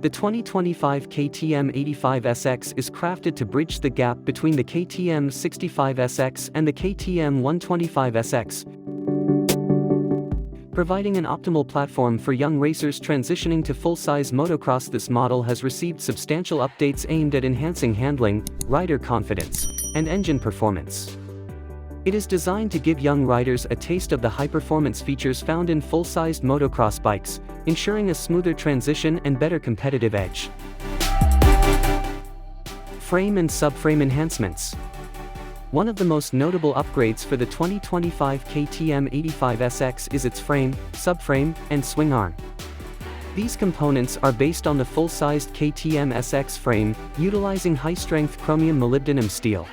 The 2025 KTM 85 SX is crafted to bridge the gap between the KTM 65 SX and the KTM 125 SX, providing an optimal platform for young racers transitioning to full-size motocross. This model has received substantial updates aimed at enhancing handling, rider confidence, and engine performance. It is designed to give young riders a taste of the high-performance features found in full-sized motocross bikes, ensuring a smoother transition and better competitive edge. Frame and subframe enhancements. One of the most notable upgrades for the 2025 KTM 85 SX is its frame, subframe, and swingarm. These components are based on the full-sized KTM SX frame, utilizing high-strength chromium molybdenum steel.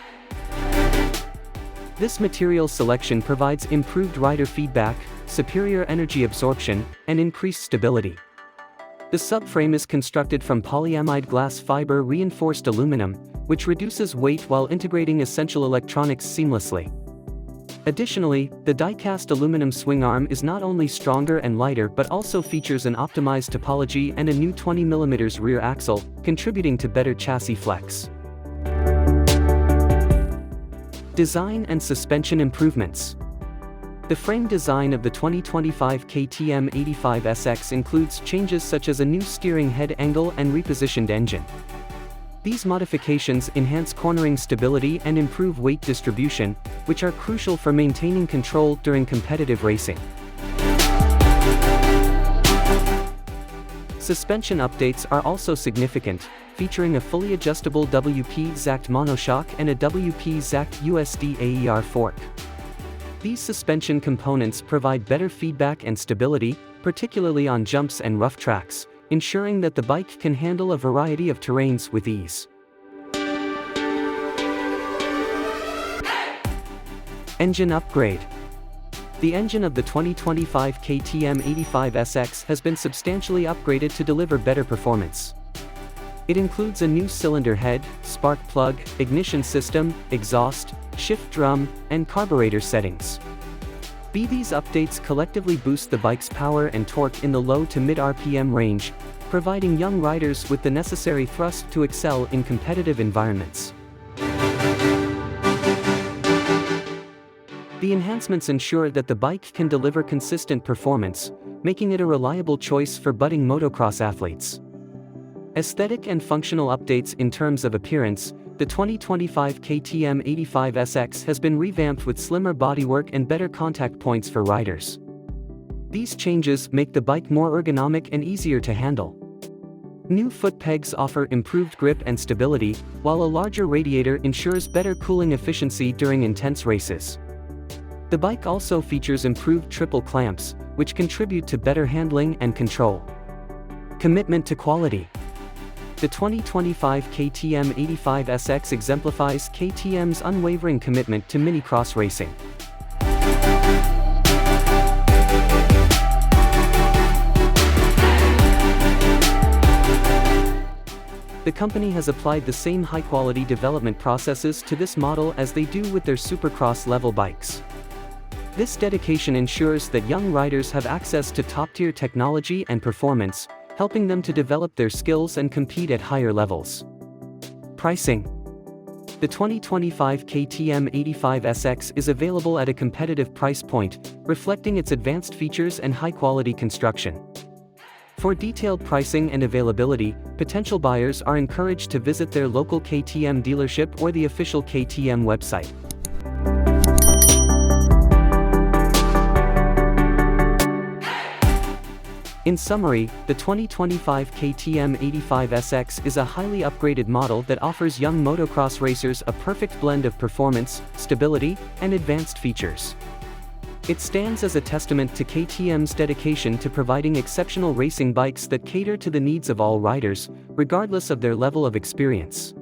This material selection provides improved rider feedback, superior energy absorption, and increased stability. The subframe is constructed from polyamide glass fiber reinforced aluminum, which reduces weight while integrating essential electronics seamlessly. Additionally, the die-cast aluminum swingarm is not only stronger and lighter but also features an optimized topology and a new 20mm rear axle, contributing to better chassis flex. Design and suspension improvements. The frame design of the 2025 KTM 85 SX includes changes such as a new steering head angle and repositioned engine. These modifications enhance cornering stability and improve weight distribution, which are crucial for maintaining control during competitive racing. Suspension updates are also significant, featuring a fully adjustable WP XACT monoshock and a WP XACT USD AER fork. These suspension components provide better feedback and stability, particularly on jumps and rough tracks, ensuring that the bike can handle a variety of terrains with ease. Engine upgrade. The engine of the 2025 KTM 85 SX has been substantially upgraded to deliver better performance. It includes a new cylinder head, spark plug, ignition system, exhaust, shift drum, and carburetor settings. These updates collectively boost the bike's power and torque in the low to mid RPM range, providing young riders with the necessary thrust to excel in competitive environments. The enhancements ensure that the bike can deliver consistent performance, making it a reliable choice for budding motocross athletes. Aesthetic and functional updates. In terms of appearance, the 2025 KTM 85 SX has been revamped with slimmer bodywork and better contact points for riders. These changes make the bike more ergonomic and easier to handle. New foot pegs offer improved grip and stability, while a larger radiator ensures better cooling efficiency during intense races. The bike also features improved triple clamps, which contribute to better handling and control. Commitment to quality. The 2025 KTM 85 SX exemplifies KTM's unwavering commitment to mini-cross racing. The company has applied the same high-quality development processes to this model as they do with their supercross-level bikes. This dedication ensures that young riders have access to top-tier technology and performance, helping them to develop their skills and compete at higher levels. Pricing. The 2025 KTM 85 SX is available at a competitive price point, reflecting its advanced features and high-quality construction. For detailed pricing and availability, potential buyers are encouraged to visit their local KTM dealership or the official KTM website. In summary, the 2025 KTM 85 SX is a highly upgraded model that offers young motocross racers a perfect blend of performance, stability, and advanced features. It stands as a testament to KTM's dedication to providing exceptional racing bikes that cater to the needs of all riders, regardless of their level of experience.